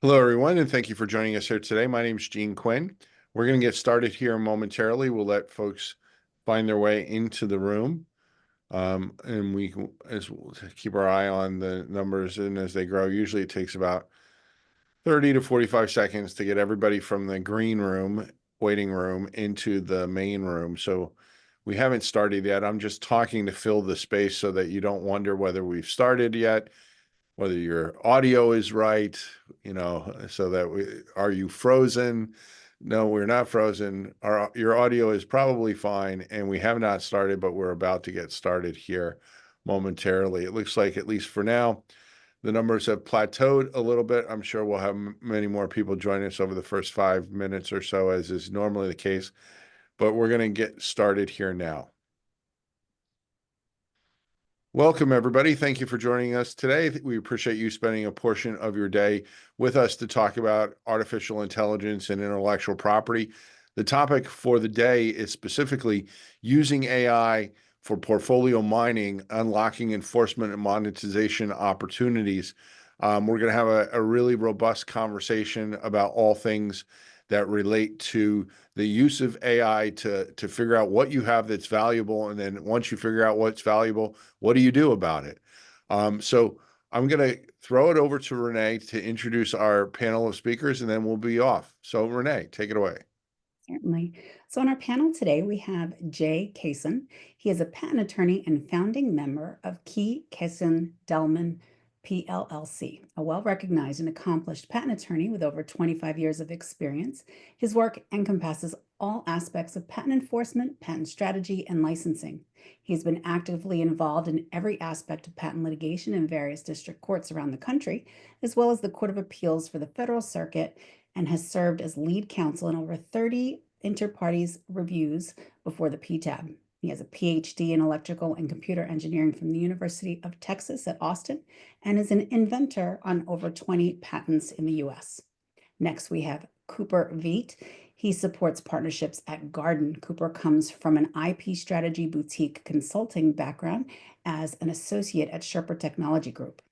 Hello, everyone, and thank you for joining us here today. My name is Gene Quinn. We're going to get started here momentarily. We'll let folks find their way into the room, and we can we'll keep our eye on the numbers and as they grow. Usually, it takes about 30 to 45 seconds to get everybody from the green room, waiting room, into the main room. So we haven't started yet. I'm just talking to fill the space so that you don't wonder whether we've started yet, whether your audio is right, so that are you frozen? No, we're not frozen. Your audio is probably fine, and we have not started, but we're about to get started here momentarily. It looks like, at least for now, the numbers have plateaued a little bit. I'm sure we'll have many more people join us over the first 5 minutes or so, as is normally the case, but we're going to get started here now. Welcome, everybody. Thank you for joining us today. We appreciate you spending a portion of your day with us to talk about artificial intelligence and intellectual property. The topic for the day is specifically using AI for portfolio mining, unlocking enforcement and monetization opportunities. We're going to have a really robust conversation about all things that relate to the use of AI to figure out what you have that's valuable. And then once you figure out what's valuable, what do you do about it? So I'm going to throw it over to Renee to introduce our panel of speakers, and then we'll be off. So Renee, take it away. Certainly. So on our panel today, we have Jay Kesan. He is a patent attorney and founding member of Key Kesan Delman PLLC, a well-recognized and accomplished patent attorney with over 25 years of experience. His work encompasses all aspects of patent enforcement, patent strategy, and licensing. He's been actively involved in every aspect of patent litigation in various district courts around the country, as well as the Court of Appeals for the Federal Circuit, and has served as lead counsel in over 30 inter-partes reviews before the PTAB. He has a PhD in electrical and computer engineering from the University of Texas at Austin and is an inventor on over 20 patents in the US. Next, we have Cooper Veet. He supports partnerships at Garden. Cooper comes from an IP strategy boutique consulting background as an associate at Sherper Technology Group.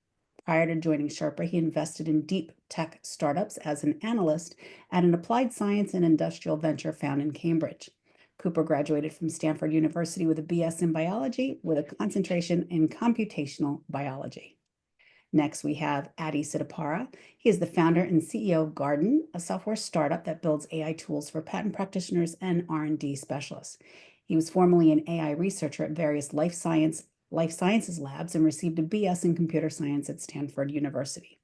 Prior to joining Sherpa, he invested in deep tech startups as an analyst at an applied science and industrial venture found in Cambridge. Cooper graduated from Stanford University with a BS in biology with a concentration in computational biology. Next, we have Adi Siddhapara. He is the founder and CEO of Garden, a software startup that builds AI tools for patent practitioners and R&D specialists. He was formerly an AI researcher at various life sciences labs and received a BS in computer science at Stanford University.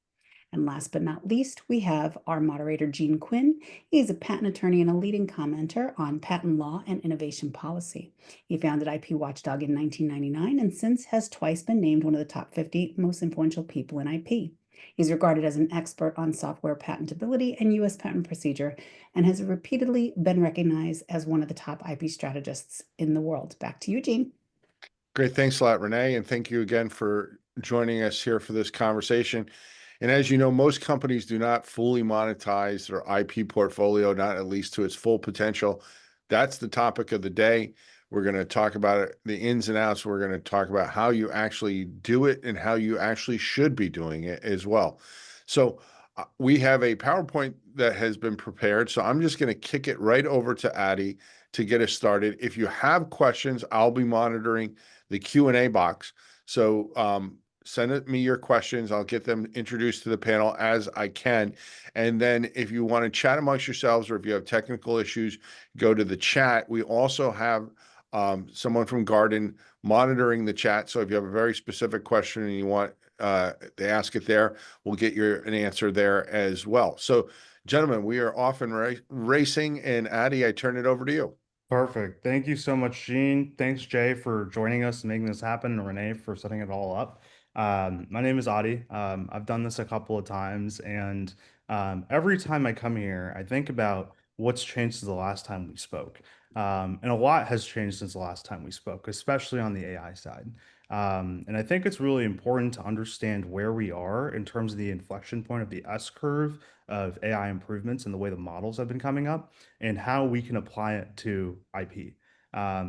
And last but not least, we have our moderator, Gene Quinn. He is a patent attorney and a leading commenter on patent law and innovation policy. He founded IP Watchdog in 1999 and since has twice been named one of the top 50 most influential people in IP. He's regarded as an expert on software patentability and U.S. patent procedure and has repeatedly been recognized as one of the top IP strategists in the world. Back to you, Gene. Great. Thanks a lot, Renee. And thank you again for joining us here for this conversation. And as you know, most companies do not fully monetize their IP portfolio, not at least to its full potential. That's the topic of the day. We're going to talk about it, the ins and outs. We're going to talk about how you actually do it and how you actually should be doing it as well. So we have a PowerPoint that has been prepared. So I'm just going to kick it right over to Addie to get us started. If you have questions, I'll be monitoring the Q&A box. So send me your questions. I'll get them introduced to the panel as I can. And then if you want to chat amongst yourselves or if you have technical issues, go to the chat. We also have someone from Garden monitoring the chat. So if you have a very specific question and you want to ask it there, we'll get an answer there as well. So gentlemen, we are off and racing, and Addie, I turn it over to you. Perfect. Thank you so much, Gene. Thanks, Jay, for joining us and making this happen, and Renee for setting it all up. My name is Adi. I've done this a couple of times, and every time I come here, I think about what's changed since the last time we spoke. And a lot has changed since the last time we spoke, especially on the AI side. And I think it's really important to understand where we are in terms of the inflection point of the S curve of AI improvements and the way the models have been coming up and how we can apply it to IP.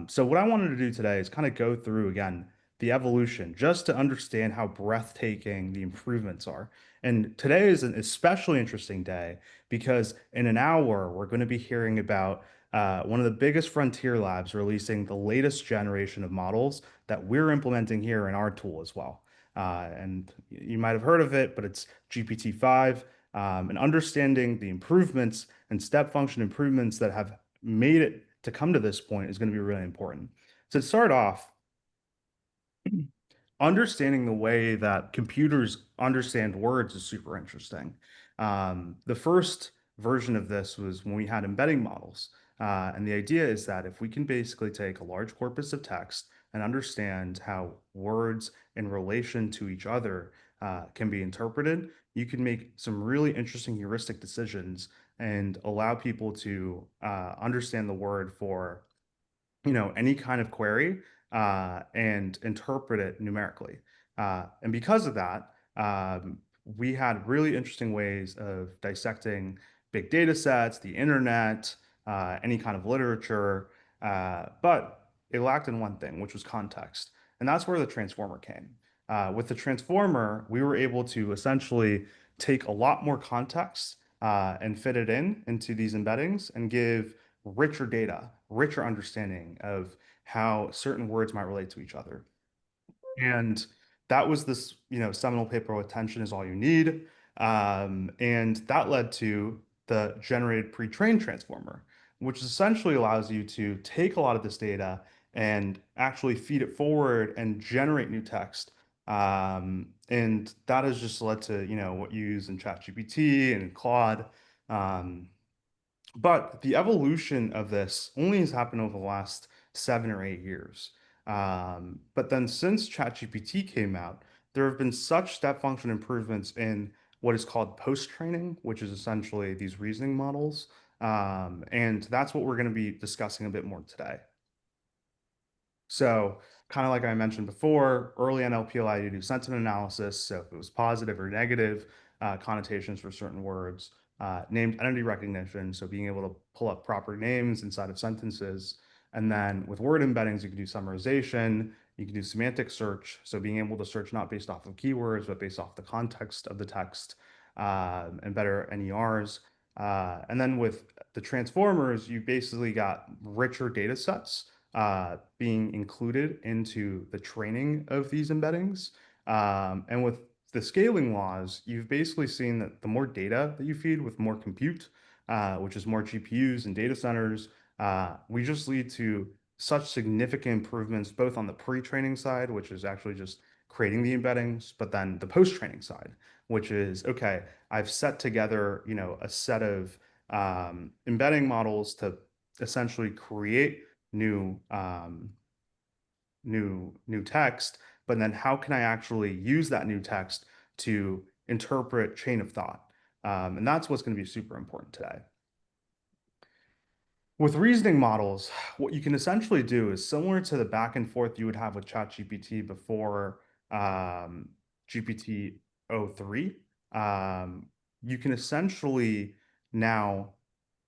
So what I wanted to do today is kind of go through again the evolution, just to understand how breathtaking the improvements are. And today is an especially interesting day because in an hour, we're going to be hearing about one of the biggest frontier labs releasing the latest generation of models that we're implementing here in our tool as well. And you might have heard of it, but it's GPT-5. And understanding the improvements and step function improvements that have made it to come to this point is going to be really important. So to start off, understanding the way that computers understand words is super interesting. The first version of this was when we had embedding models. And the idea is that if we can basically take a large corpus of text and understand how words in relation to each other can be interpreted, you can make some really interesting heuristic decisions and allow people to understand the word for any kind of query and interpret it numerically. And because of that, we had really interesting ways of dissecting big data sets, the internet, any kind of literature, but it lacked in one thing, which was context. And that's where the transformer came. With the transformer, we were able to essentially take a lot more context and fit it into these embeddings and give richer data, richer understanding of how certain words might relate to each other. And that was this, seminal paper with Attention is All You Need. And that led to the generated pre-trained transformer, which essentially allows you to take a lot of this data and actually feed it forward and generate new text. And that has just led to, what you use in ChatGPT and in Claude. But the evolution of this only has happened over the last 7 or 8 years. But then since ChatGPT came out, there have been such step function improvements in what is called post-training, which is essentially these reasoning models. And that's what we're going to be discussing a bit more today. So kind of like I mentioned before, early NLP allowed you to do sentiment analysis. So if it was positive or negative connotations for certain words, named entity recognition, so being able to pull up proper names inside of sentences. And then with word embeddings, you can do summarization, you can do semantic search, so being able to search not based off of keywords, but based off the context of the text, and better NERs. And then with the transformers, you basically got richer data sets being included into the training of these embeddings. And with the scaling laws, you've basically seen that the more data that you feed with more compute, which is more GPUs and data centers, we just lead to such significant improvements, both on the pre-training side, which is actually just creating the embeddings, but then the post-training side, which is, okay, I've set together, a set of embedding models to essentially create new text, but then how can I actually use that new text to interpret chain of thought? And that's what's going to be super important today. With reasoning models, what you can essentially do is similar to the back and forth you would have with ChatGPT before GPT-03. You can essentially now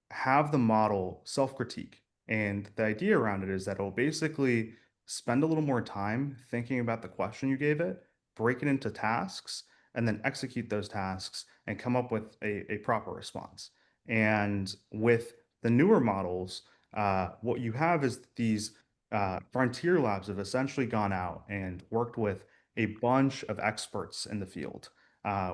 have the model self-critique. And the idea around it is that it'll basically spend a little more time thinking about the question you gave it, break it into tasks, and then execute those tasks and come up with a proper response. And with the newer models, what you have is these frontier labs have essentially gone out and worked with a bunch of experts in the field,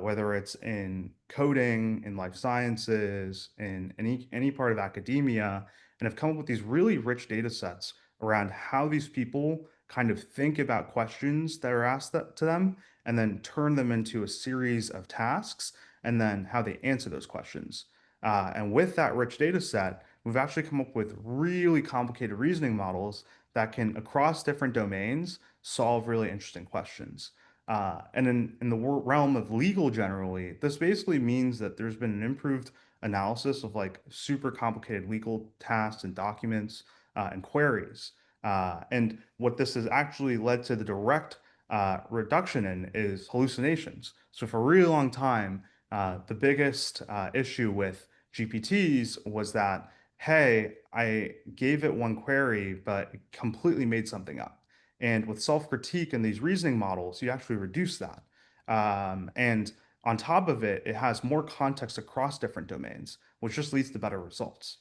whether it's in coding, in life sciences, in any part of academia, and have come up with these really rich data sets around how these people kind of think about questions that are asked to them, and then turn them into a series of tasks, and then how they answer those questions. And with that rich data set, we've actually come up with really complicated reasoning models that can, across different domains, solve really interesting questions. And in the realm of legal generally, this basically means that there's been an improved analysis of like super complicated legal tasks and documents and queries. And what this has actually led to the direct reduction in is hallucinations. So for a really long time, the biggest issue with GPTs was that, hey, I gave it one query, but it completely made something up. And with self-critique and these reasoning models, you actually reduce that. And on top of it, it has more context across different domains, which just leads to better results.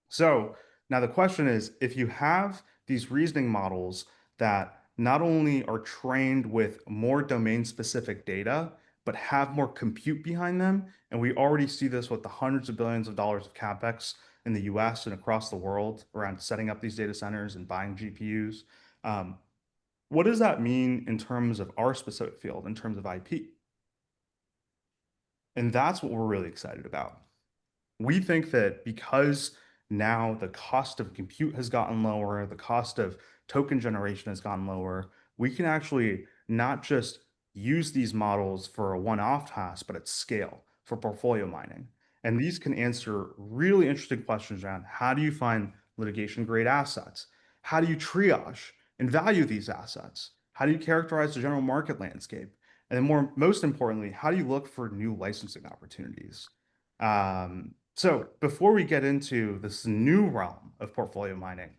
So now the question is, if you have these reasoning models that not only are trained with more domain-specific data, but have more compute behind them, and we already see this with the hundreds of billions of dollars of CapEx in the US and across the world around setting up these data centers and buying GPUs. Um, what does that mean in terms of our specific field, in terms of IP? And that's what we're really excited about. We think that because now the cost of compute has gotten lower, the cost of token generation has gotten lower, we can actually not just use these models for a one-off task, but at scale for portfolio mining. And these can answer really interesting questions around how do you find litigation grade assets? How do you triage and value these assets? How do you characterize the general market landscape? And then most importantly, how do you look for new licensing opportunities? So before we get into this new realm of portfolio mining,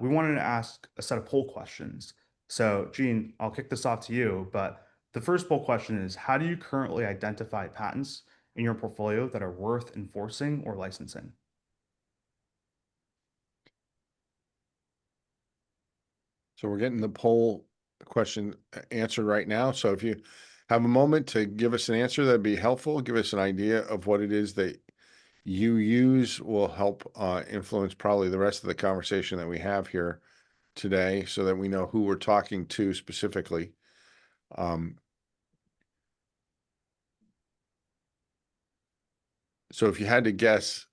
we wanted to ask a set of poll questions. So Gene, I'll kick this off to you, but the first poll question is, how do you currently identify patents in your portfolio that are worth enforcing or licensing? So we're getting the poll question answered right now. So if you have a moment to give us an answer, that'd be helpful. Give us an idea of what it is that you use will help influence probably the rest of the conversation that we have here today so that we know who we're talking to specifically. So if you had to guess,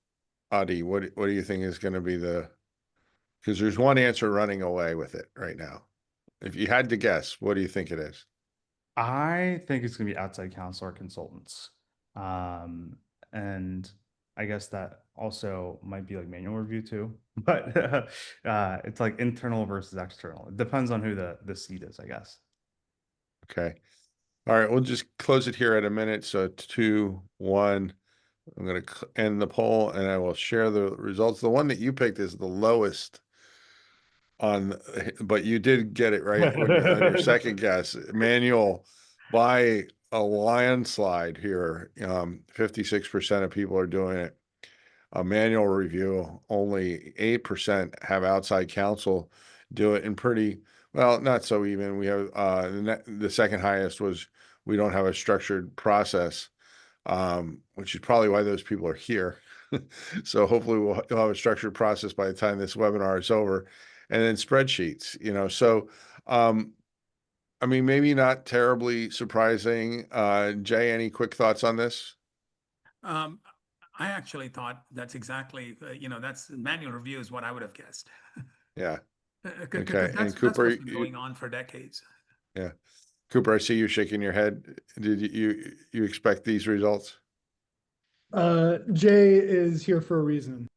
Adi, what do you think is going to be because there's one answer running away with it right now. If you had to guess, what do you think it is? I think it's going to be outside counsel or consultants. And I guess that also might be like manual review too, but it's like internal versus external. It depends on who the seat is, I guess. Okay. All right, we'll just close it here at a minute. So 2, 1. I'm going to end the poll and I will share the results. The one that you picked is the lowest but you did get it right on your second guess. Manual by a landslide here. 56% of people are doing it. A manual review, only 8% have outside counsel do it, and pretty well, not so even. We have the second highest was we don't have a structured process, which is probably why those people are here. So hopefully you'll have a structured process by the time this webinar is over, and then spreadsheets. So I mean, maybe not terribly surprising. Jay, any quick thoughts on this? I actually thought that's exactly, that's manual review is what I would have guessed. Yeah. Because Okay. And that's Cooper, what's been going on for decades. yeah. Cooper, I see you shaking your head. Did you expect these results? Jay is here for a reason.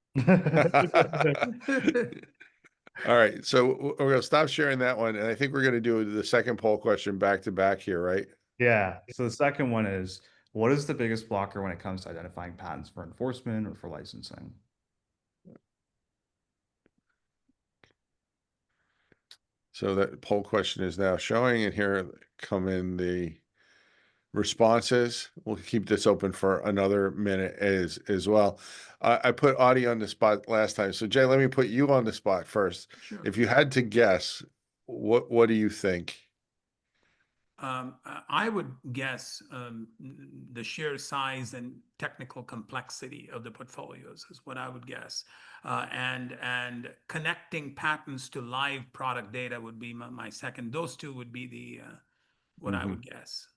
All right. So we're going to stop sharing that one. And I think we're going to do the second poll question back to back here, right? Yeah. So the second one is, what is the biggest blocker when it comes to identifying patents for enforcement or for licensing? So that poll question is now showing, and here come in the responses. We'll keep this open for another minute as well. I put Audie on the spot last time. So Jay, let me put you on the spot first. Sure. If you had to guess, what do you think? I would guess the sheer size and technical complexity of the portfolios is what I would guess. And connecting patents to live product data would be my second. Those two would be the what I would guess.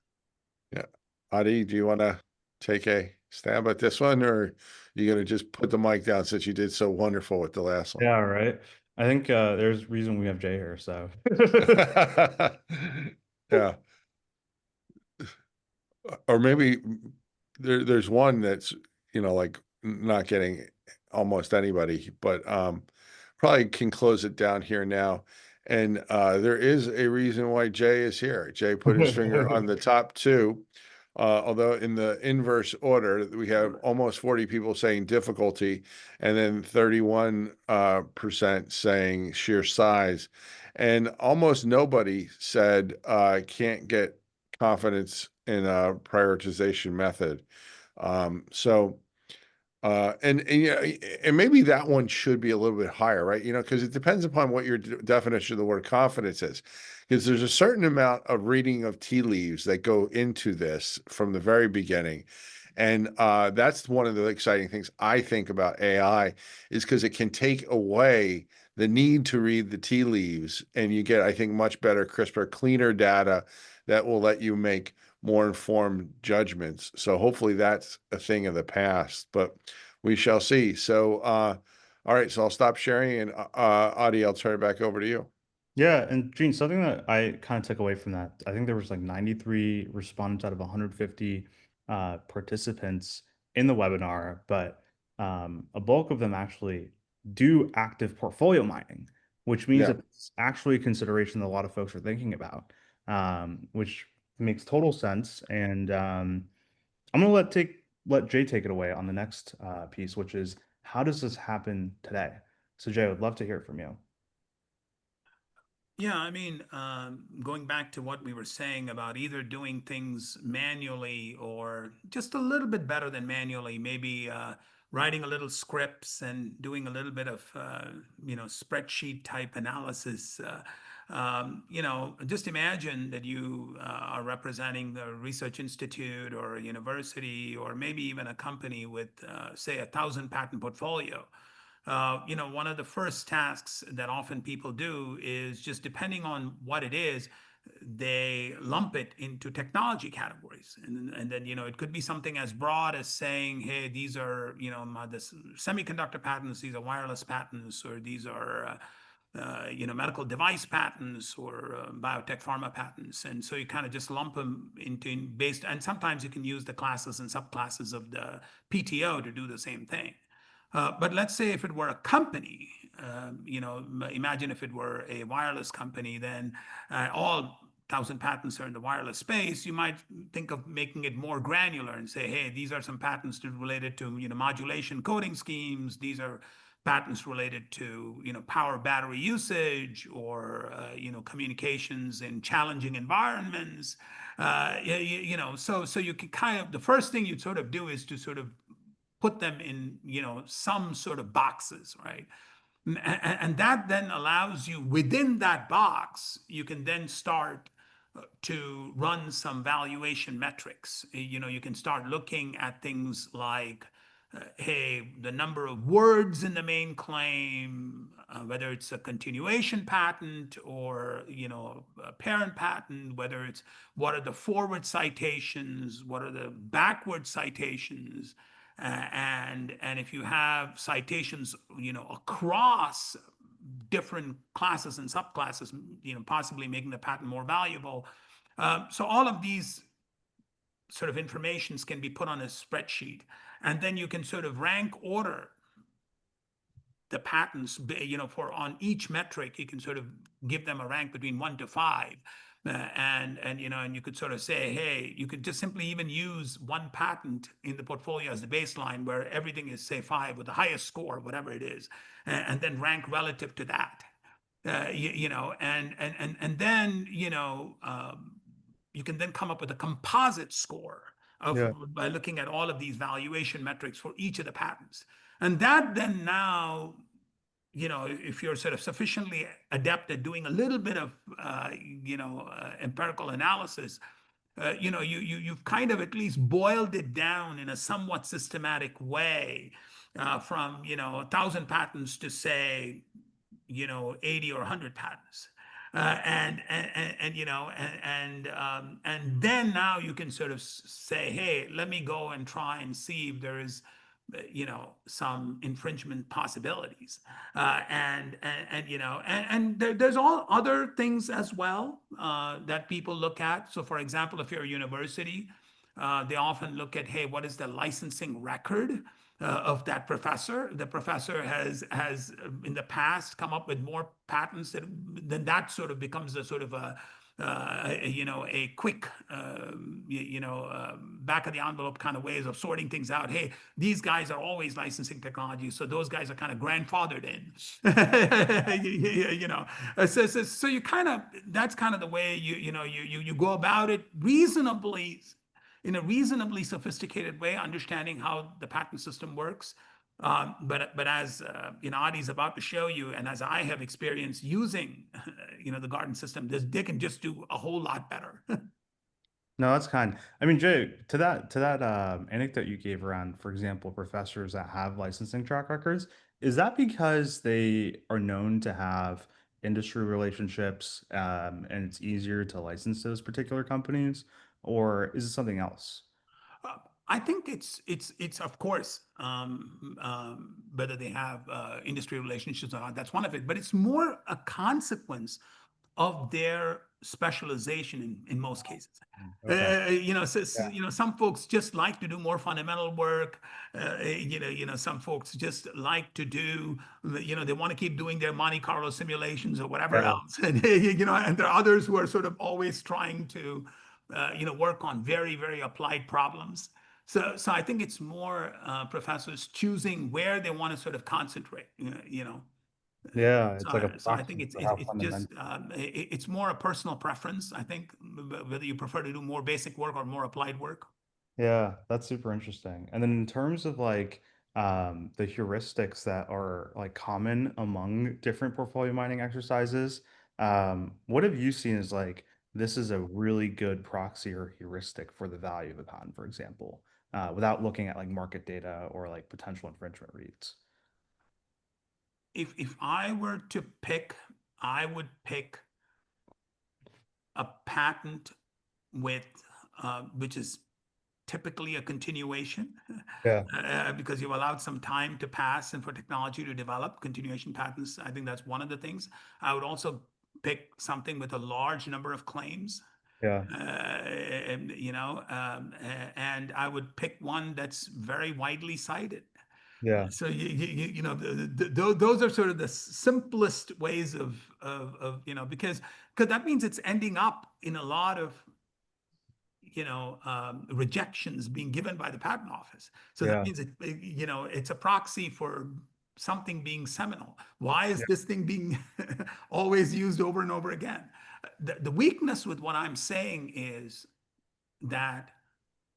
Yeah. Adi, do you want to take a stab at this one, or are you going to just put the mic down since you did so wonderful with the last one? Yeah, right. I think there's reason we have Jay here, so. Yeah. Or maybe there's one that's, like not getting almost anybody, but probably can close it down here now. And there is a reason why Jay is here. Jay put his finger on the top two. Although in the inverse order, we have almost 40 people saying difficulty, and then 31% saying sheer size. and almost nobody said can't get confidence in a prioritization method. So and yeah, and maybe that one should be a little bit higher, right? Because it depends upon what your definition of the word confidence is. Because there's a certain amount of reading of tea leaves that go into this from the very beginning. And that's one of the exciting things I think about AI is because it can take away the need to read the tea leaves, and you get, I think, much better, crisper, cleaner data that will let you make more informed judgments. So hopefully that's a thing of the past, but we shall see. So, all right, so I'll stop sharing, and Adi, I'll turn it back over to you. Yeah, and Gene, something that I kind of took away from that, I think there was like 93 respondents out of 150 participants in the webinar, but a bulk of them actually do active portfolio mining, which means Yeah. that it's actually a consideration that a lot of folks are thinking about, which makes total sense. And I'm gonna let Jay take it away on the next piece, which is how does this happen today? So Jay, I would love to hear it from you. Yeah, I mean, going back to what we were saying about either doing things manually or just a little bit better than manually, maybe writing a little scripts and doing a little bit of, spreadsheet type analysis. Just imagine that you are representing the research institute or a university or maybe even a company with, say, 1,000 patent portfolio. One of the first tasks that often people do is just depending on what it is, they lump it into technology categories. And then, it could be something as broad as saying, hey, these are, this semiconductor patents, these are wireless patents, or these are, medical device patents or biotech pharma patents. And so you kind of just lump them into based, and sometimes you can use the classes and subclasses of the PTO to do the same thing. But let's say if it were a company, imagine if it were a wireless company, then all 1,000 patents are in the wireless space. You might think of making it more granular and say, hey, these are some patents related to modulation coding schemes. These are patents related to power battery usage or communications in challenging environments. So you can kind of the first thing you'd sort of do is to sort of put them in some sort of boxes, right? And that then allows you within that box, you can then start to run some valuation metrics. You can start looking at things like, hey, the number of words in the main claim, whether it's a continuation patent or a parent patent, whether it's what are the forward citations, what are the backward citations, and if you have citations across different classes and subclasses, possibly making the patent more valuable. So all of these sort of informations can be put on a spreadsheet, and then you can sort of rank order the patents, for on each metric, you can sort of give them a rank between 1 to 5. And you could sort of say, hey, you could just simply even use one patent in the portfolio as the baseline where everything is, say, 5 with the highest score, whatever it is, and then rank relative to that. And then you can then come up with a composite score by looking at all of these valuation metrics for each of the patents. And that then now, if you're sort of sufficiently adept at doing a little bit of, empirical analysis, you've kind of at least boiled it down in a somewhat systematic way from, 1,000 patents to say, 80 or 100 patents. And then now you can sort of say, hey, let me go and try and see if there is some infringement possibilities, and there's all other things as well that people look at. So for example, if you're a university, they often look at, hey, what is the licensing record of that professor? The professor has in the past come up with more patents then that sort of becomes a sort of a quick, back of the envelope kind of ways of sorting things out. Hey, these guys are always licensing technology, so those guys are kind of grandfathered in. So you kind of, that's kind of the way you go about it reasonably, in a reasonably sophisticated way, understanding how the patent system works. But as Adi's about to show you, and as I have experienced using, the garden system, they can just do a whole lot better. No, that's kind. I mean, Jay, to that anecdote you gave around, for example, professors that have licensing track records, is that because they are known to have industry relationships, and it's easier to license those particular companies, or is it something else? Uh, I think it's of course, whether they have industry relationships or not, that's one of it. But it's more a consequence of their specialization in most cases. Okay. Yeah. Some folks just like to do more fundamental work. Some folks just like to do, they want to keep doing their Monte Carlo simulations or whatever Yeah. else. And, and there are others who are sort of always trying to, work on very, very applied problems. So I think it's more professors choosing where they want to sort of concentrate, Yeah, it's like a so I think proxy for how it's just fundamental. it's more a personal preference. I think whether you prefer to do more basic work or more applied work. Yeah, that's super interesting. And then in terms of like the heuristics that are like common among different portfolio mining exercises, what have you seen as like this is a really good proxy or heuristic for the value of a patent, for example, without looking at like market data or like potential infringement reads? If I were to pick, I would pick a patent with which is typically a continuation Yeah, because you've allowed some time to pass and for technology to develop. Continuation patents, I think that's one of the things. I would also pick something with a large number of claims, yeah, and I would pick one that's very widely cited. yeah, So those are sort of the simplest ways of because that means it's ending up in a lot of rejections being given by the patent office. So that yeah, means it's a proxy for something being seminal. Why is yeah, this thing being always used over and over again? The weakness with what I'm saying is that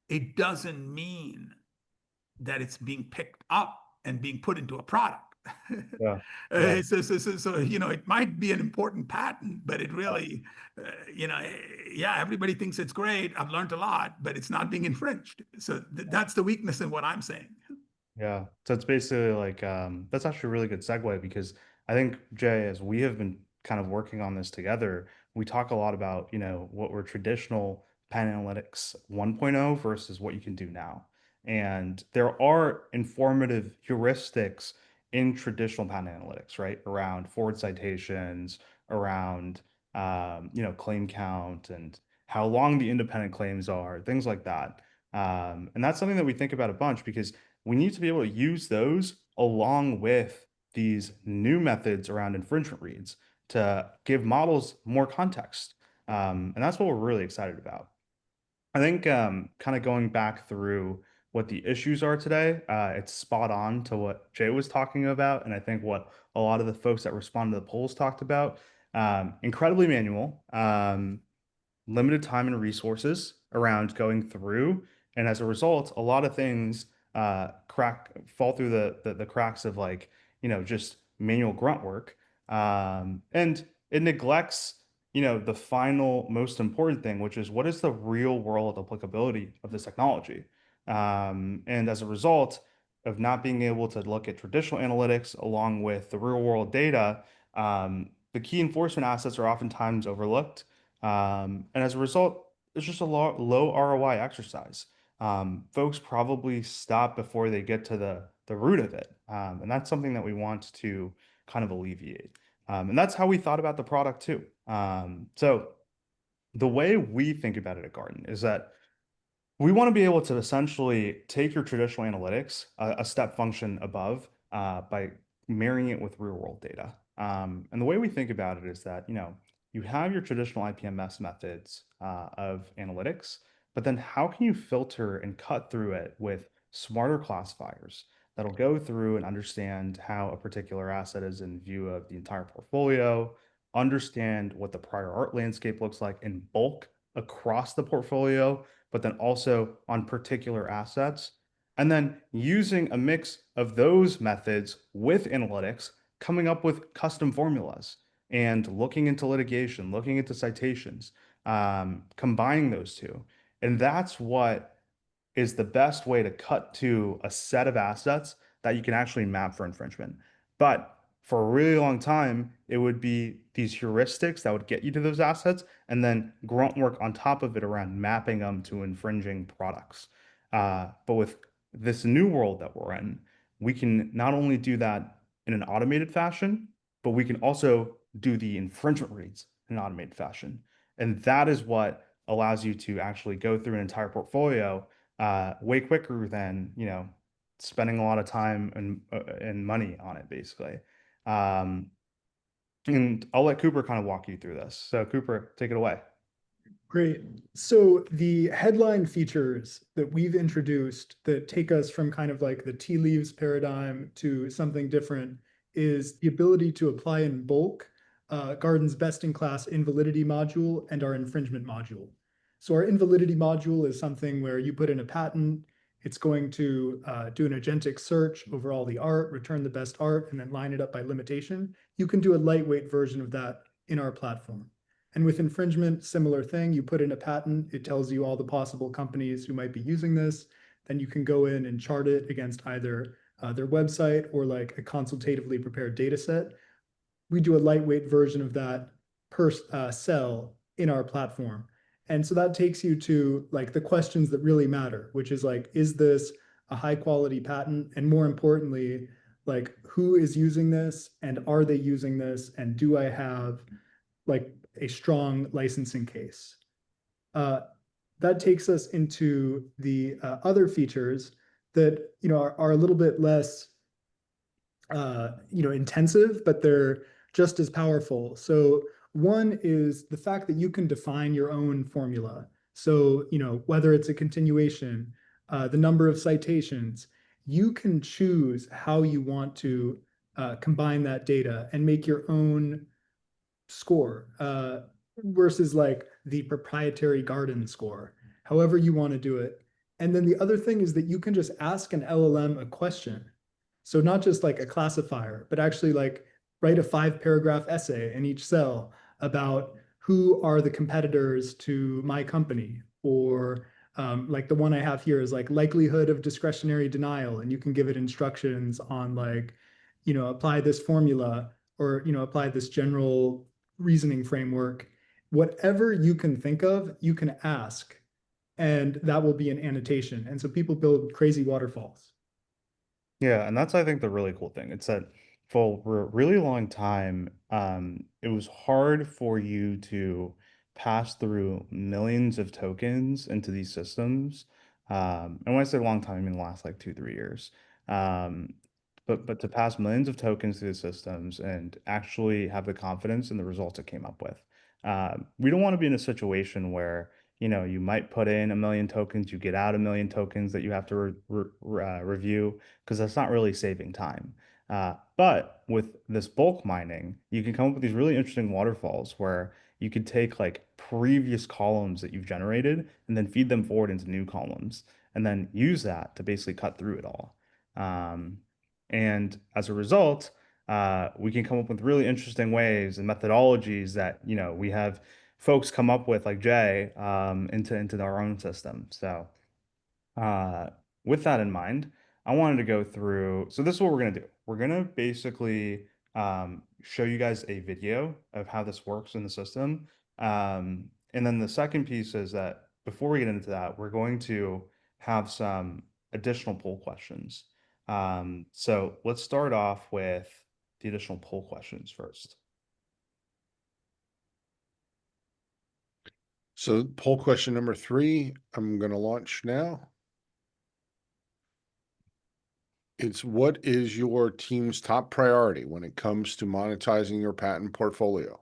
it doesn't mean that it's being picked up and being put into a product. yeah, yeah, So it might be an important patent, but it really, yeah, everybody thinks it's great. I've learned a lot, but it's not being infringed. So that's the weakness in what I'm saying. yeah. So it's basically like that's actually a really good segue because I think Jay, as we have been kind of working on this together, we talk a lot about, what were traditional pen analytics 1.0 versus what you can do now. And there are informative heuristics in traditional pen analytics, right? Around forward citations, around claim count and how long the independent claims are, things like that. And that's something that we think about a bunch because we need to be able to use those along with these new methods around infringement reads to give models more context. And that's what we're really excited about. I think kind of going back through what the issues are today, it's spot on to what Jay was talking about. And I think what a lot of the folks that responded to the polls talked about. Incredibly manual. Limited time and resources around going through, and as a result, a lot of things fall through the cracks of like just manual grunt work, and it neglects the final most important thing, which is what is the real world applicability of this technology, and as a result of not being able to look at traditional analytics along with the real world data, the key enforcement assets are oftentimes overlooked, and as a result, it's just a low ROI exercise. Folks probably stop before they get to the root of it. And that's something that we want to kind of alleviate. And that's how we thought about the product too. So the way we think about it at Garden is that we want to be able to essentially take your traditional analytics a step function above by marrying it with real world data. And the way we think about it is that, you have your traditional IPMS methods of analytics, but then how can you filter and cut through it with smarter classifiers that'll go through and understand how a particular asset is in view of the entire portfolio, understand what the prior art landscape looks like in bulk across the portfolio, but then also on particular assets. And then using a mix of those methods with analytics, coming up with custom formulas and looking into litigation, looking into citations, combining those two. And that's what is the best way to cut to a set of assets that you can actually map for infringement. But for a really long time, it would be these heuristics that would get you to those assets and then grunt work on top of it around mapping them to infringing products. But with this new world that we're in, we can not only do that in an automated fashion, but we can also do the infringement reads in an automated fashion. And that is what allows you to actually go through an entire portfolio way quicker than, spending a lot of time and money on it, basically. Um, and I'll let Cooper kind of walk you through this. So Cooper, take it away. Great. So the headline features that we've introduced that take us from kind of like the tea leaves paradigm to something different is the ability to apply in bulk Garden's best-in-class invalidity module and our infringement module. So our invalidity module is something where you put in a patent, it's going to do an agentic search over all the art, return the best art, and then line it up by limitation. You can do a lightweight version of that in our platform. And with infringement, similar thing, you put in a patent, it tells you all the possible companies who might be using this. Then you can go in and chart it against either their website or like a consultatively prepared data set. We do a lightweight version of that per cell in our platform. And so that takes you to like the questions that really matter, which is like, is this a high quality patent? And more importantly, like who is using this and are they using this? And do I have like a strong licensing case? That takes us into the other features that are a little bit less intensive, but they're just as powerful. So one is the fact that you can define your own formula. So whether it's a continuation, the number of citations, you can choose how you want to combine that data and make your own score versus like the proprietary Garden score, however you want to do it. And then the other thing is that you can just ask an LLM a question. So not just like a classifier, but actually like write a 5-paragraph essay in each cell about who are the competitors to my company, or like the one I have here is like likelihood of discretionary denial. And you can give it instructions on like, apply this formula or, apply this general reasoning framework. Whatever you can think of, you can ask, and that will be an annotation. And so people build crazy waterfalls. Yeah, and that's I think the really cool thing. It's that for a really long time, it was hard for you to pass through millions of tokens into these systems. And when I say long time, I mean the last like 2, 3 years. Um, but to pass millions of tokens through the systems and actually have the confidence in the results it came up with. We don't want to be in a situation where you might put in 1 million tokens, you get out 1 million tokens that you have to review, because that's not really saving time. But with this bulk mining, you can come up with these really interesting waterfalls where you could take like previous columns that you've generated and then feed them forward into new columns and then use that to basically cut through it all. And as a result, we can come up with really interesting ways and methodologies that, we have folks come up with like Jay into our own system. So uh, with that in mind, I wanted to go through. So this is what we're gonna do. We're gonna basically show you guys a video of how this works in the system. And then the second piece is that before we get into that, we're going to have some additional poll questions. So let's start off with the additional poll questions first. So poll question number 3, I'm going to launch now. It's what is your team's top priority when it comes to monetizing your patent portfolio?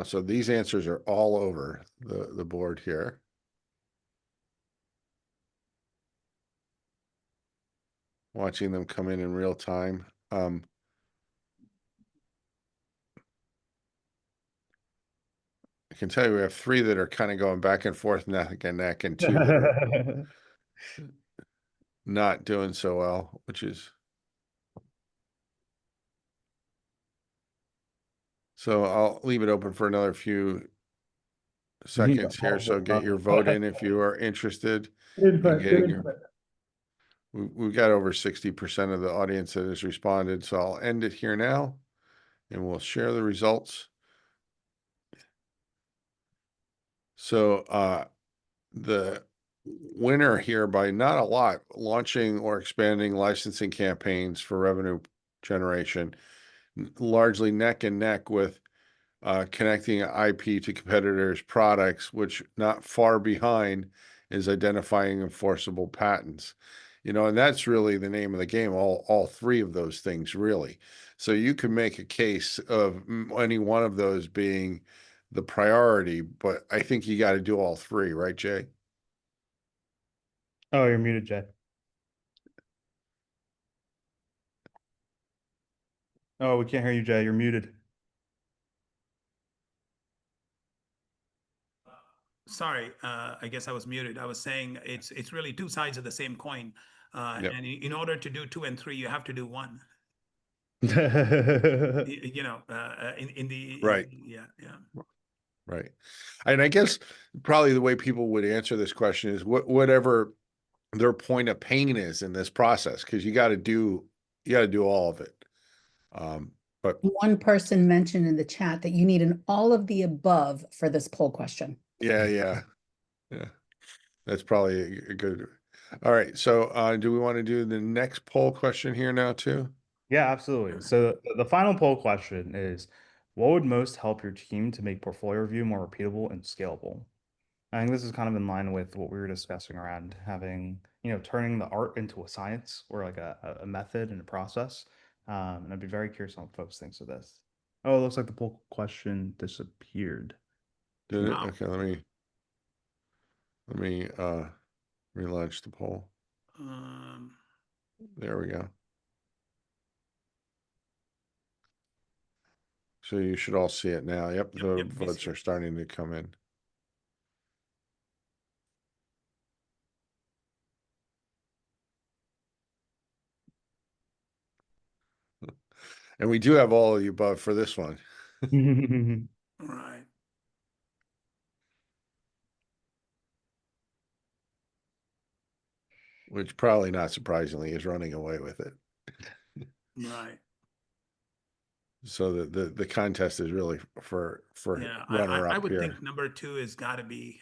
So these answers are all over the board here. Watching them come in real time. I can tell you we have 3 that are kind of going back and forth, neck and neck, and 2 that are not doing so well, which is. So I'll leave it open for another few seconds here. So get your vote in if you are interested in getting your. We've got over 60% of the audience that has responded. So I'll end it here now and we'll share the results. So the winner here by not a lot, launching or expanding licensing campaigns for revenue generation, largely neck and neck with connecting IP to competitors' products, which not far behind is identifying enforceable patents. And that's really the name of the game, all 3 of those things, really. So you can make a case of any one of those being the priority, but I think you got to do all 3, right, Jay? Oh, you're muted, Jay. Oh, we can't hear you, Jay. You're muted. Sorry, I guess I was muted. I was saying it's really 2 sides of the same coin. Yep. And in order to do 2 and 3, you have to do 1. In the Right. yeah. Right. And I guess probably the way people would answer this question is whatever their point of pain is in this process, because you got to do all of it. But One person mentioned in the chat that you need an all of the above for this poll question. yeah, that's probably a good. All right. So do we want to do the next poll question here now too? Yeah, absolutely. So the final poll question is, what would most help your team to make portfolio review more repeatable and scalable? I think this is kind of in line with what we were discussing around having, turning the art into a science or like a method and a process. And I'd be very curious on what folks thinks of this. Oh, it looks like the poll question disappeared. Did it? Wow. Okay, let me relaunch the poll. There we go. So you should all see it now. Yep, the Yep, we votes see are it. starting to come in. And we do have all of the above for this one. Right. Which probably not surprisingly is running away with it. Right. So the contest is really for Yeah, runner I up would here. think number 2 has got to be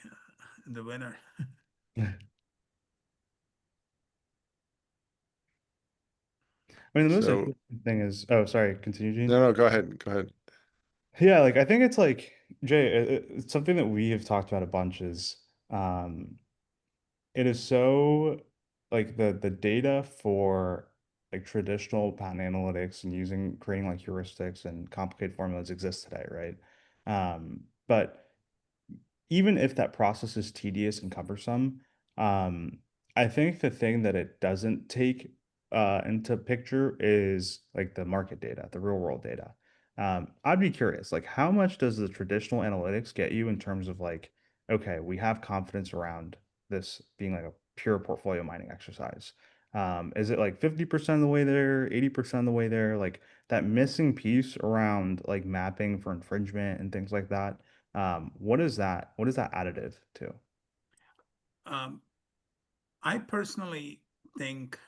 the winner. I mean, the most So interesting thing is, oh, sorry, continue, Gene. no, go ahead. Yeah, like I think it's like, Jay, it's something that we have talked about a bunch is it is so like the data for like traditional patent analytics and creating like heuristics and complicated formulas exists today, right? But even if that process is tedious and cumbersome, I think the thing that it doesn't take into picture is like the market data, the real world data. I'd be curious, like how much does the traditional analytics get you in terms of like, okay, we have confidence around this being like a pure portfolio mining exercise. Is it like 50% of the way there, 80% of the way there? Like that missing piece around like mapping for infringement and things like that. What is that? What is that additive to? I personally think,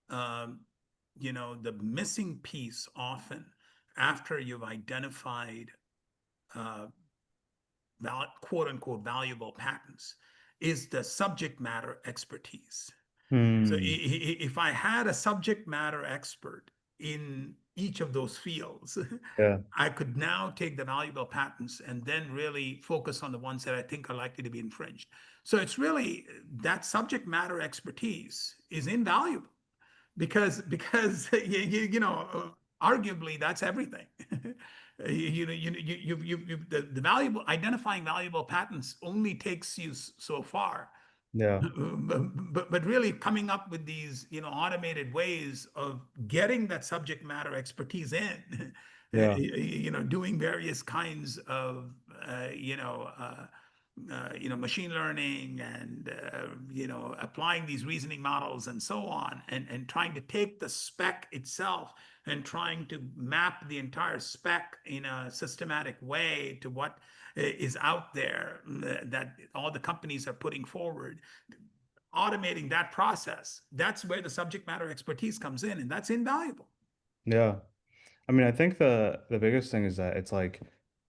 the missing piece often after you've identified quote unquote valuable patents is the subject matter expertise. So Hmm. if I had a subject matter expert in each of those fields, Yeah. I could now take the valuable patents and then really focus on the ones that I think are likely to be infringed. So it's really that subject matter expertise is invaluable because arguably that's everything. The valuable identifying valuable patents only takes you so far. Yeah. But really coming up with these, automated ways of getting that subject matter expertise in, Yeah. doing various kinds of, machine learning and, applying these reasoning models and so on, and trying to take the spec itself and trying to map the entire spec in a systematic way to what is out there that all the companies are putting forward. Automating that process, that's where the subject matter expertise comes in, and that's invaluable. Yeah. I mean, I think the biggest thing is that it's like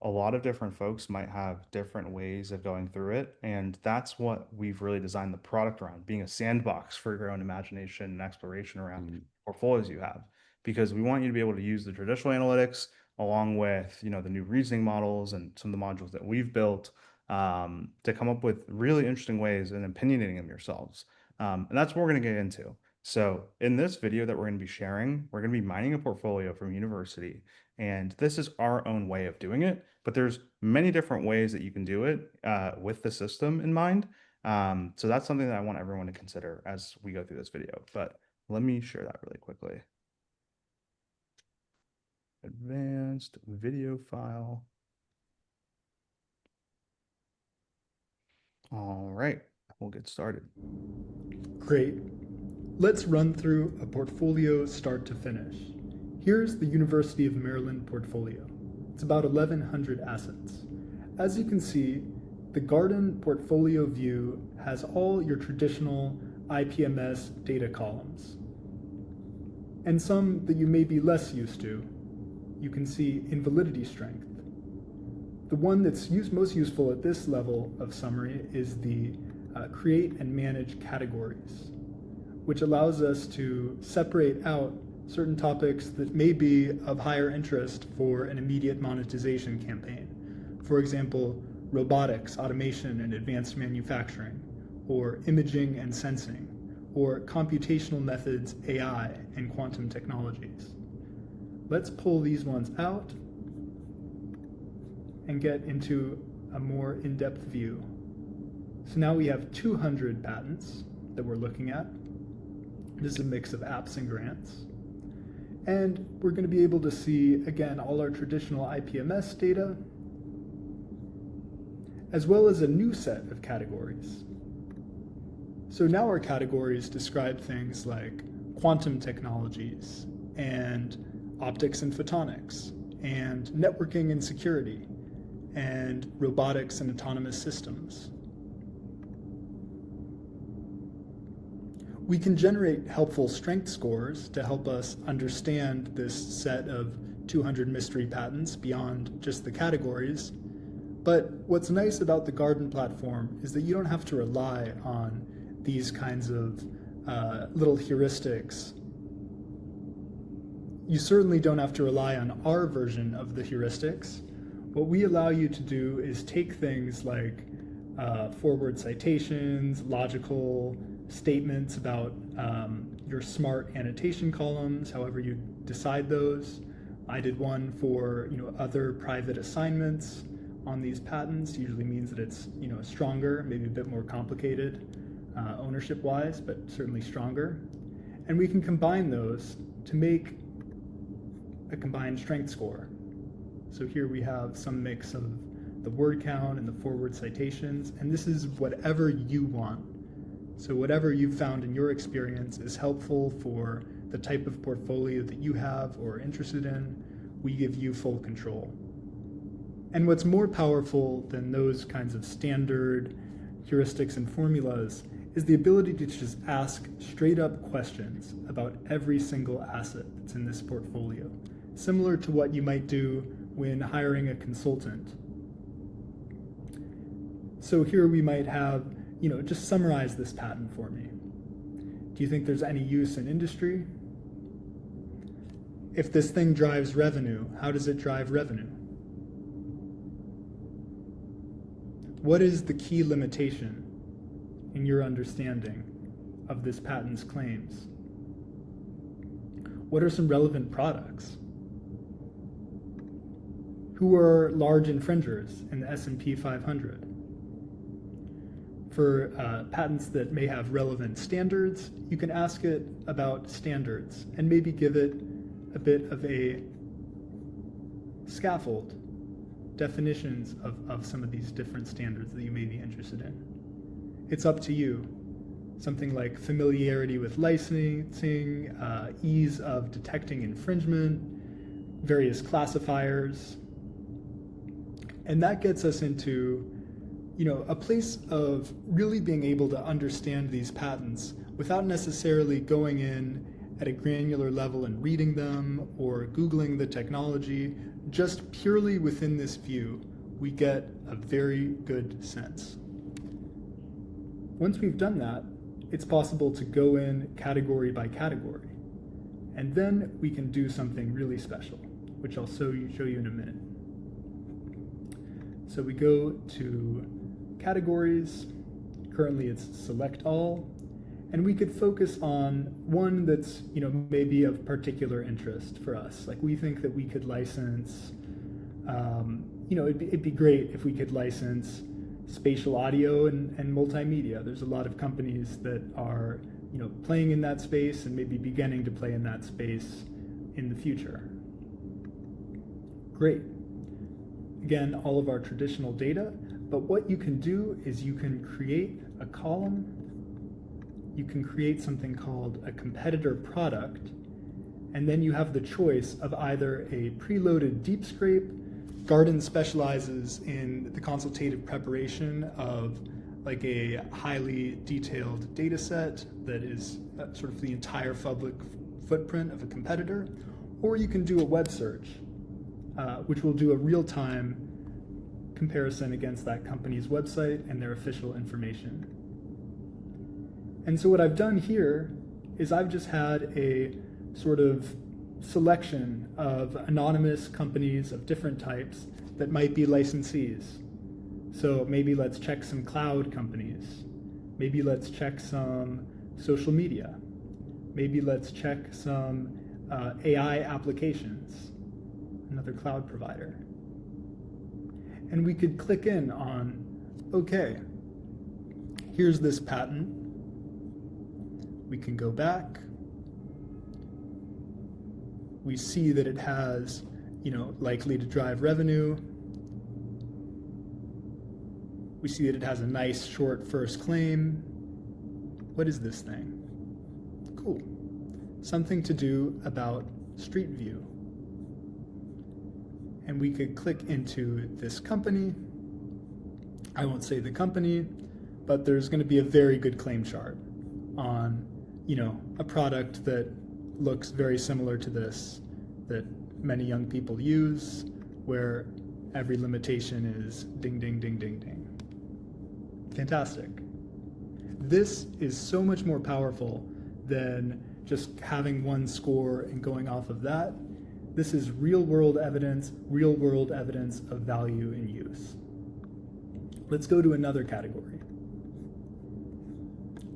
a lot of different folks might have different ways of going through it, and that's what we've really designed the product around, being a sandbox for your own imagination and exploration around portfolios you have, because we want you to be able to use the traditional analytics along with, the new reasoning models and some of the modules that we've built to come up with really interesting ways and opinionating them yourselves. And that's what we're going to get into. So in this video that we're going to be sharing, we're going to be mining a portfolio from university, and this is our own way of doing it, but there's many different ways that you can do it with the system in mind. So that's something that I want everyone to consider as we go through this video, but let me share that really quickly. Advanced video file. All right, we'll get started. Great. Let's run through a portfolio start to finish. Here's the University of Maryland portfolio. It's about 1,100 assets. As you can see, the Garden portfolio view has all your traditional IPMS data columns, and some that you may be less used to. You can see invalidity strength. The one that's most useful at this level of summary is the create and manage categories, which allows us to separate out certain topics that may be of higher interest for an immediate monetization campaign. For example, robotics, automation, and advanced manufacturing, or imaging and sensing, or computational methods, AI, and quantum technologies. Let's pull these ones out and get into a more in-depth view. So now we have 200 patents that we're looking at. This is a mix of apps and grants. And we're going to be able to see, again, all our traditional IPMS data, as well as a new set of categories. So now our categories describe things like quantum technologies, and optics and photonics, and networking and security, and robotics and autonomous systems. We can generate helpful strength scores to help us understand this set of 200 mystery patents beyond just the categories. But what's nice about the Garden platform is that you don't have to rely on these kinds of little heuristics. You certainly don't have to rely on our version of the heuristics. What we allow you to do is take things like forward citations, logical statements about your smart annotation columns, however you decide those. I did one for other private assignments on these patents. Usually means that it's stronger, maybe a bit more complicated ownership-wise, but certainly stronger. And we can combine those to make a combined strength score. So here we have some mix of the word count and the forward citations, and this is whatever you want. So whatever you've found in your experience is helpful for the type of portfolio that you have or are interested in. We give you full control. And what's more powerful than those kinds of standard heuristics and formulas is the ability to just ask straight up questions about every single asset that's in this portfolio, similar to what you might do when hiring a consultant. So here we might have, just summarize this patent for me. Do you think there's any use in industry? If this thing drives revenue, how does it drive revenue? What is the key limitation in your understanding of this patent's claims? What are some relevant products? who are large infringers in the S&P 500. For patents that may have relevant standards, you can ask it about standards and maybe give it a bit of a scaffold, definitions of some of these different standards that you may be interested in. It's up to you. Something like familiarity with licensing, ease of detecting infringement, various classifiers. And that gets us into, a place of really being able to understand these patents without necessarily going in at a granular level and reading them or Googling the technology. Just purely within this view, we get a very good sense. Once we've done that, it's possible to go in category by category. And then we can do something really special, which I'll show you in a minute. So we go to categories. Currently it's select all. And we could focus on one that's, maybe of particular interest for us. Like we think that we could license, it'd be great if we could license spatial audio and multimedia. There's a lot of companies that are, playing in that space and maybe beginning to play in that space in the future. Great. Again, all of our traditional data, but what you can do is you can create a column. You can create something called a competitor product, and then you have the choice of either a preloaded deep scrape. Garden specializes in the consultative preparation of like a highly detailed data set that is sort of the entire public footprint of a competitor, or you can do a web search, which will do a real-time comparison against that company's website and their official information. And so what I've done here is I've just had a sort of selection of anonymous companies of different types that might be licensees. So maybe let's check some cloud companies. Maybe let's check some social media. Maybe let's check some AI applications, another cloud provider. And we could click in on, okay, here's this patent. We can go back. We see that it has, likely to drive revenue. We see that it has a nice short first claim. What is this thing? Cool. Something to do about Street View. And we could click into this company. I won't say the company, but there's going to be a very good claim chart on, a product that looks very similar to this that many young people use, where every limitation is ding, ding, ding, ding, ding. Fantastic. This is so much more powerful than just having one score and going off of that. This is real-world evidence of value and use. Let's go to another category.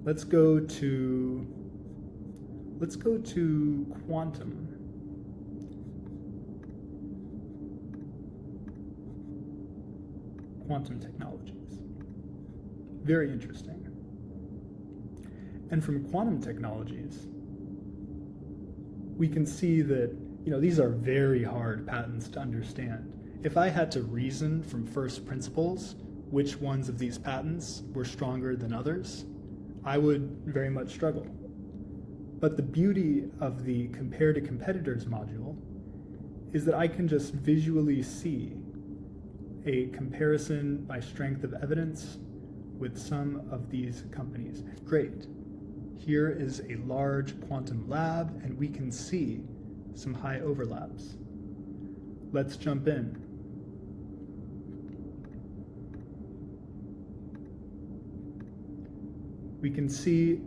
Let's go to quantum. Quantum technologies. Very interesting. And from quantum technologies, we can see that, these are very hard patents to understand. If I had to reason from first principles which ones of these patents were stronger than others, I would very much struggle. But the beauty of the compare to competitors module is that I can just visually see a comparison by strength of evidence with some of these companies. Great. Here is a large quantum lab, and we can see some high overlaps. Let's jump in. We can see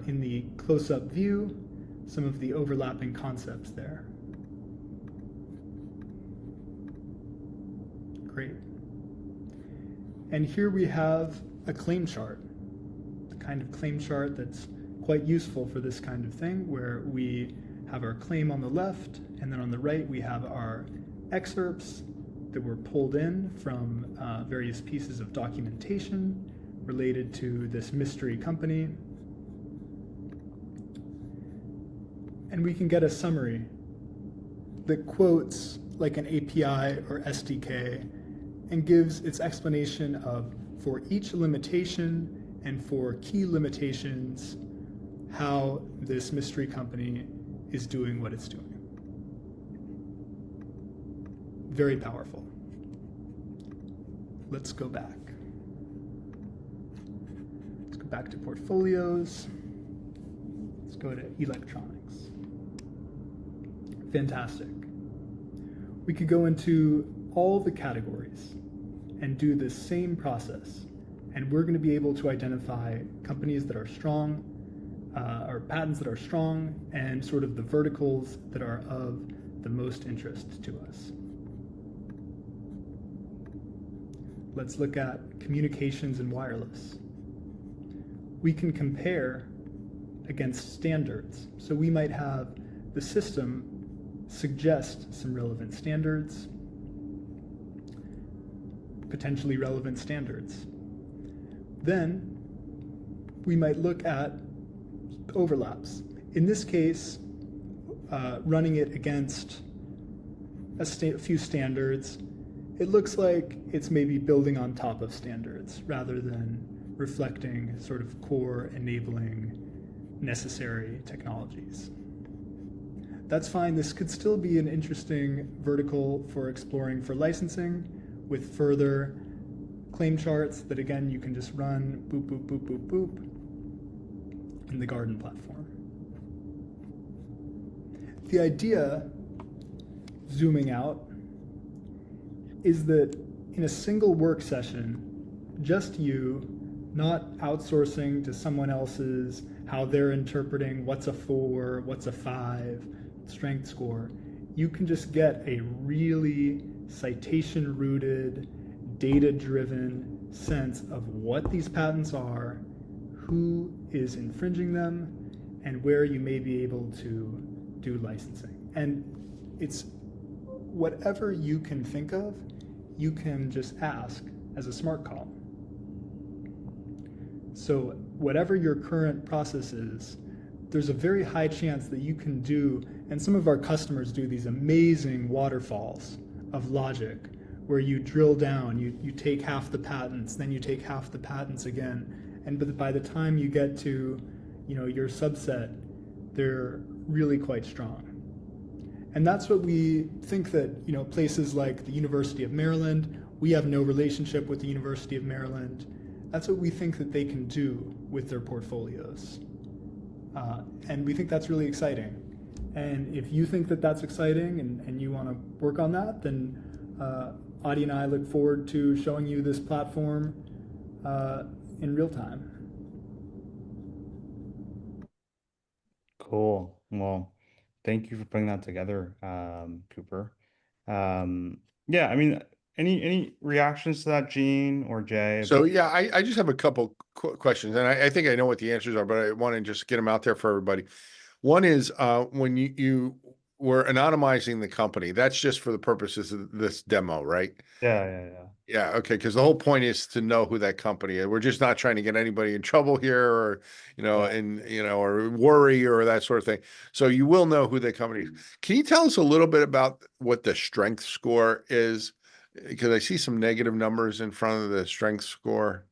in the close-up view some of the overlapping concepts there. Great. And here we have a claim chart, the kind of claim chart that's quite useful for this kind of thing, where we have our claim on the left, and then on the right we have our excerpts, that were pulled in from various pieces of documentation related to this mystery company. And we can get a summary that quotes like an API or SDK and gives its explanation of, for each limitation and for key limitations, how this mystery company is doing what it's doing. Very powerful. Let's go back. Let's go back to portfolios. Let's go to electronics. Fantastic. We could go into all the categories and do the same process. And we're going to be able to identify companies that are strong, or patents that are strong, and sort of the verticals that are of the most interest to us. Let's look at communications and wireless. We can compare against standards. So we might have the system suggest some relevant standards, potentially relevant standards. Then we might look at overlaps. In this case, running it against a few standards, it looks like it's maybe building on top of standards rather than reflecting sort of core enabling necessary technologies. That's fine. This could still be an interesting vertical for exploring for licensing with further claim charts that, again, you can just run boop, boop, boop, boop, boop in the Garden platform. The idea, zooming out, is that in a single work session, just you, not outsourcing to someone else's, how they're interpreting what's a 4, what's a 5, strength score, you can just get a really citation-rooted, data-driven sense of what these patents are, who is infringing them, and where you may be able to do licensing. And it's whatever you can think of, you can just ask as a smart call. So whatever your current process is, there's a very high chance that you can do, and some of our customers do these amazing waterfalls of logic where you drill down, you take half the patents, then you take half the patents again, and by the time you get to, your subset, they're really quite strong. And that's what we think that, places like the University of Maryland, we have no relationship with the University of Maryland. That's what we think that they can do with their portfolios. And we think that's really exciting. And if you think that that's exciting and you want to work on that, then Adi and I look forward to showing you this platform in real time. Cool. Well, thank you for putting that together, Cooper. Yeah, I mean, any reactions to that, Gene or Jay? So yeah, I just have a couple questions, and I think I know what the answers are, but I want to just get them out there for everybody. One is when you were anonymizing the company, that's just for the purposes of this demo, right? Yeah. Yeah, okay, because the whole point is to know who that company is. We're just not trying to get anybody in trouble here, or or worry or that sort of thing. So you will know who the company is. Can you tell us a little bit about what the strength score is? Because I see some negative numbers in front of the strength score.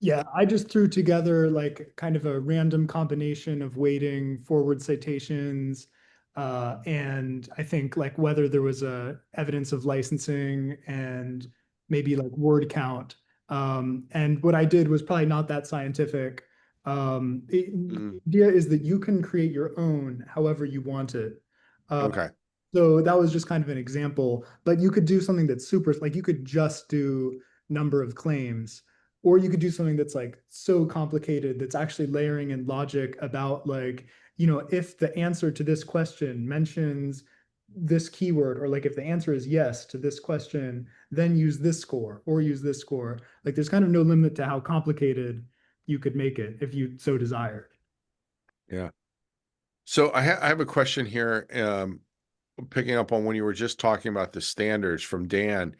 Yeah, I just threw together like kind of a random combination of weighting, forward citations, and I think like whether there was a evidence of licensing and maybe like word count. And what I did was probably not that scientific. The idea is that you can create your own however you want it. Okay. So that was just kind of an example, but you could do something that's super, like you could just do number of claims, or you could do something that's like so complicated that's actually layering in logic about like, if the answer to this question mentions this keyword, or like if the answer is yes to this question, then use this score or use this score. Like there's kind of no limit to how complicated you could make it if you so desired. Yeah. So I have a question here. picking up on when you were just talking about the standards from Dan,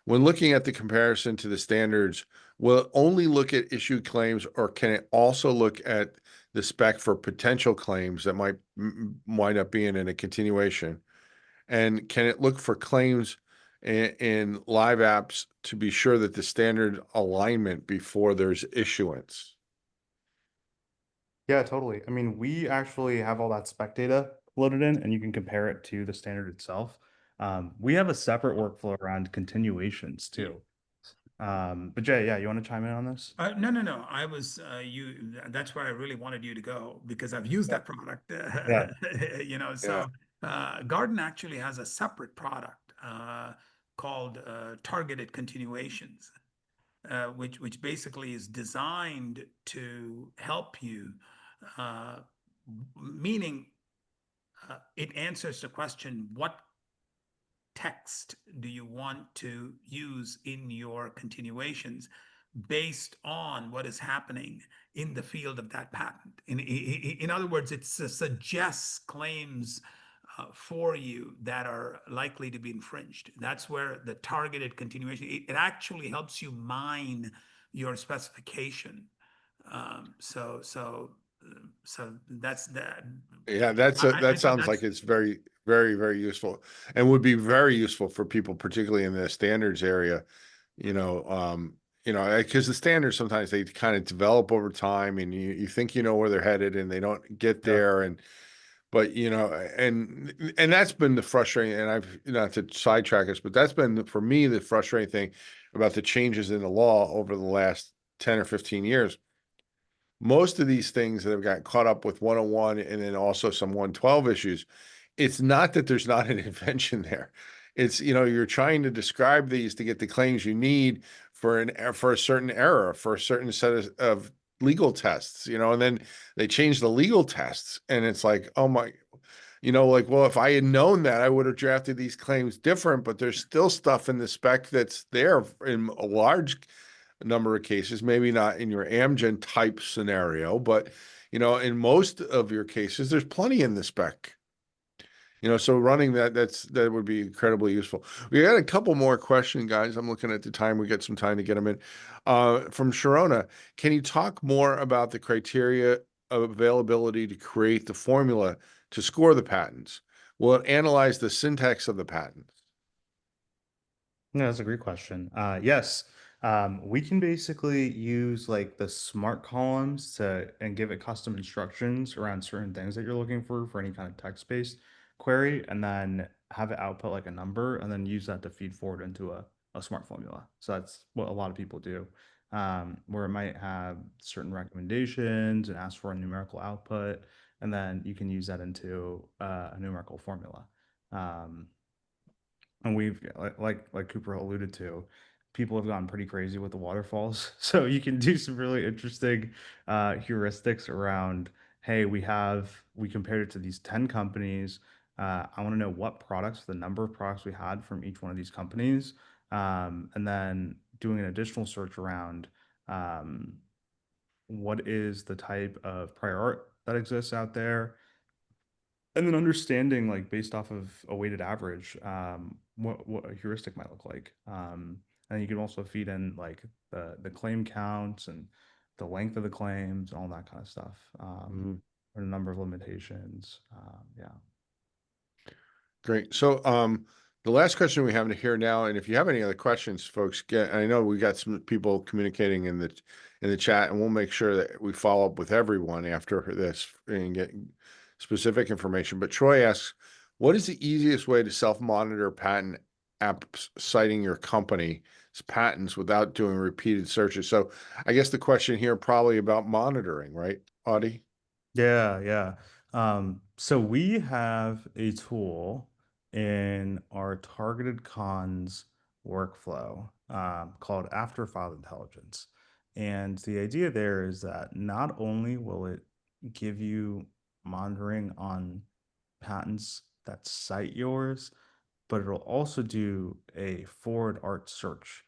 when looking at the comparison to the standards, will it only look at issued claims, or can it also look at the spec for potential claims that might wind up being in a continuation? And can it look for claims in live apps to be sure that the standard alignment before there's issuance? Yeah, totally. I mean, we actually have all that spec data loaded in, and you can compare it to the standard itself. We have a separate workflow around continuations too. But Jay, yeah, you want to chime in on this? No, no, no. I was That's where I really wanted you to go because I've used that product. Yeah. So Garden actually has a separate product called targeted continuations, which basically is designed to help you, uh, meaning it answers the question, what text do you want to use in your continuations based on what is happening in the field of that patent? In other words, it suggests claims for you that are likely to be infringed. That's where the targeted continuation, it actually helps you mine your specification. So that's that. Yeah, I that thought sounds like it's very, very, very useful, and would be very useful for people, particularly in the standards area. Because the standards sometimes they kind of develop over time, and you think you know where they're headed, and they don't get Yeah. there. And that's been the frustrating. And I've not to sidetrack us, but that's been for me the frustrating thing about the changes in the law over the last 10 or 15 years. Most of these things that have got caught up with 101 and then also some 112 issues, it's not that there's not an invention there. It's, you're trying to describe these to get the claims you need for a certain error, for a certain set of legal tests, and then they change the legal tests, and it's like, oh my, like, well, if I had known that, I would have drafted these claims different, but there's still stuff in the spec that's there in a large number of cases, maybe not in your Amgen type scenario, but in most of your cases, there's plenty in the spec. So running that would be incredibly useful. We got a couple more questions, guys. I'm looking at the time. We get some time to get them in. From Sharona, can you talk more about the criteria of availability to create the formula to score the patents? Will it analyze the syntax of the patents? No, that's a great question. Yes, we can basically use like the smart columns and give it custom instructions around certain things that you're looking for any kind of text-based query, and then have it output like a number, and then use that to feed forward into a smart formula. So that's what a lot of people do, where it might have certain recommendations and ask for a numerical output, and then you can use that into a numerical formula. And we've like Cooper alluded to, people have gotten pretty crazy with the waterfalls. So you can do some really interesting heuristics around, hey, we compared it to these 10 companies. I want to know what products, the number of products we had from each one of these companies. And then doing an additional search around what is the type of prior art that exists out there, and then understanding, like, based off of a weighted average, what a heuristic might look like. And you can also feed in like the claim counts and the length of the claims and all that kind of stuff. Or the number of limitations. Yeah. Great. So, the last question we have here now, and if you have any other questions, folks, I know we got some people communicating in the chat, and we'll make sure that we follow up with everyone after this and get specific information. But Troy asks, what is the easiest way to self-monitor patent apps citing your company's patents without doing repeated searches? So I guess the question here probably about monitoring, right, Audie? Yeah, yeah. So we have a tool in our targeted cons workflow called After File Intelligence. And the idea there is that not only will it give you monitoring on patents that cite yours, but it'll also do a forward art search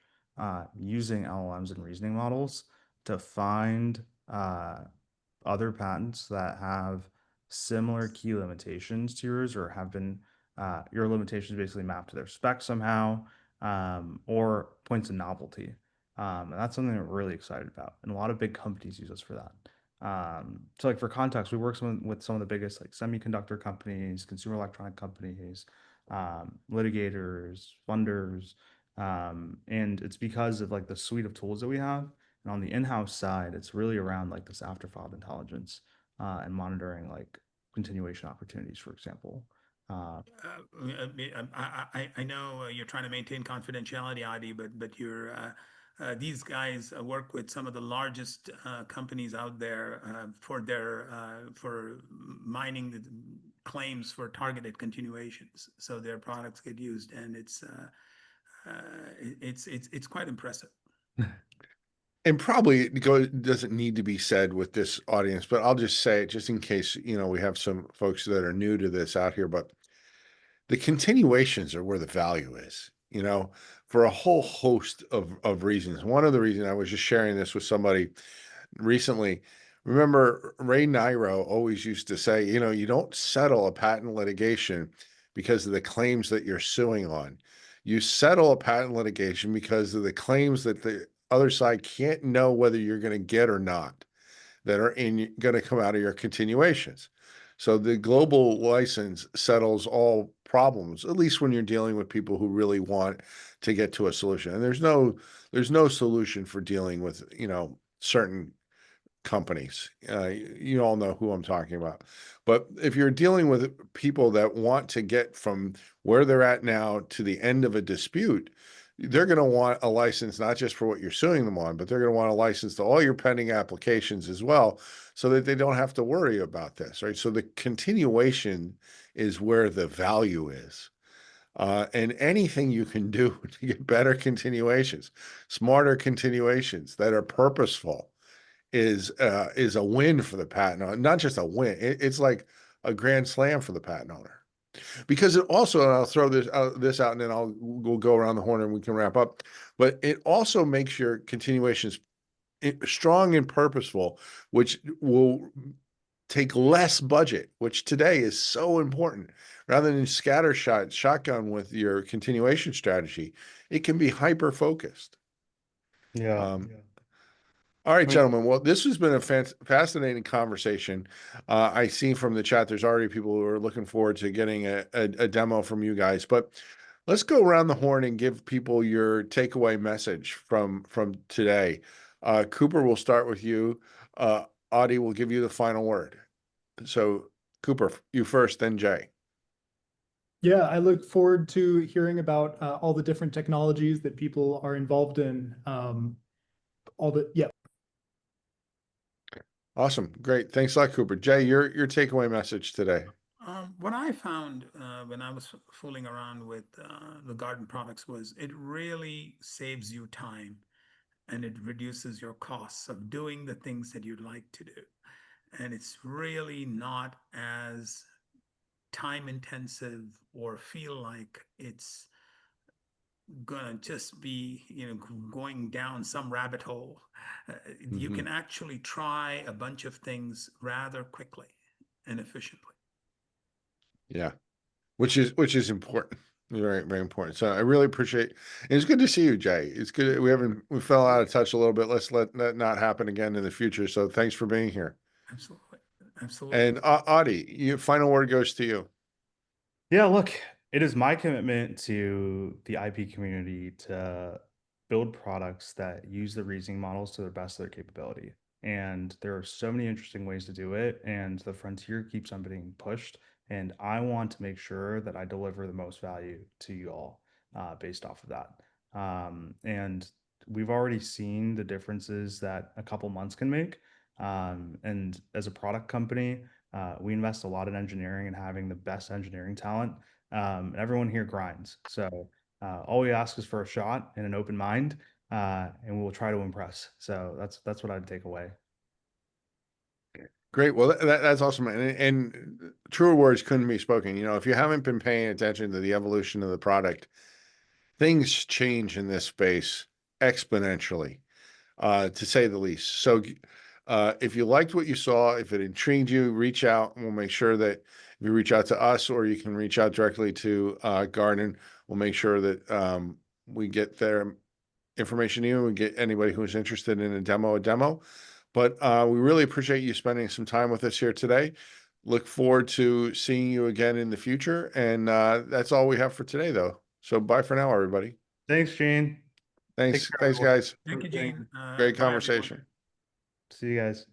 using LLMs and reasoning models to find other patents that have similar key limitations to yours or have been your limitations basically map to their spec somehow, or points of novelty. And that's something that we're really excited about. And a lot of big companies use us for that. So like for context, we work with some of the biggest like semiconductor companies, consumer electronic companies, litigators, funders, and it's because of like the suite of tools that we have. And on the in-house side, it's really around like this after-filed intelligence and monitoring like continuation opportunities, for example. I know you're trying to maintain confidentiality, Adi, but you're these guys work with some of the largest companies out there for mining the claims for targeted continuations. So their products get used, and it's quite impressive. And probably doesn't need to be said with this audience, but I'll just say it just in case, we have some folks that are new to this out here, but the continuations are where the value is, for a whole host of reasons. One of the reasons, I was just sharing this with somebody recently. Remember, Ray Niro always used to say, you don't settle a patent litigation because of the claims that you're suing on. You settle a patent litigation because of the claims that the other side can't know whether you're going to get or not, that are going to come out of your continuations. So the global license settles all problems, at least when you're dealing with people who really want to get to a solution. And there's no solution for dealing with, certain companies. You all know who I'm talking about. But if you're dealing with people that want to get from where they're at now to the end of a dispute, they're going to want a license, not just for what you're suing them on, but they're going to want a license to all your pending applications as well, so that they don't have to worry about this, right? So the continuation is where the value is. And anything you can do to get better continuations, smarter continuations that are purposeful, is a win for the patent owner. Not just a win, it's like a grand slam for the patent owner. Because it also, and I'll throw this out, and then we'll go around the horn and we can wrap up. But it also makes your continuations strong and purposeful, which will take less budget, which today is so important. Rather than shotgun with your continuation strategy, it can be hyper focused. Yeah. All right, I mean, gentlemen. Well, this has been a fascinating conversation. I see from the chat there's already people who are looking forward to getting a demo from you guys. But let's go around the horn and give people your takeaway message from today. Cooper, we'll start with you. Adi will give you the final word. So, Cooper, you first, then Jay. Yeah, I look forward to hearing about all the different technologies that people are involved in. Awesome. Great. Thanks a lot, Cooper. Jay, your takeaway message today. What I found when I was fooling around with the garden products was it really saves you time, and it reduces your costs of doing the things that you'd like to do. And it's really not as time intensive or feel like it's gonna just be going down some rabbit hole. You can actually try a bunch of things rather quickly and efficiently. Yeah, which is important, very very important. So I really appreciate. And it's good to see you, Jay. It's good. We fell out of touch a little bit. Let's let that not happen again in the future. So thanks for being here. Absolutely. And Adi, your final word goes to you. Yeah, look, it is my commitment to the IP community to build products that use the reasoning models to the best of their capability. And there are so many interesting ways to do it, and the frontier keeps on being pushed. And I want to make sure that I deliver the most value to you all based off of that. And we've already seen the differences that a couple months can make. And as a product company, we invest a lot in engineering and having the best engineering talent. And everyone here grinds. So all we ask is for a shot and an open mind, and we'll try to impress. So that's what I'd take away. Great. Well, that's awesome. And truer words couldn't be spoken. If you haven't been paying attention to the evolution of the product, things change in this space exponentially, to say the least. So if you liked what you saw, if it intrigued you, reach out and we'll make sure that If you reach out to us, or you can reach out directly to Garden, we'll make sure that we get their information to you and get anybody who's interested in a demo. But we really appreciate you spending some time with us here today. Look forward to seeing you again in the future. And that's all we have for today, though. So bye for now, everybody. Thanks, Gene. Thanks, Take care, everyone. guys. Thank you, Gene. Great Bye, everyone. conversation. See you guys.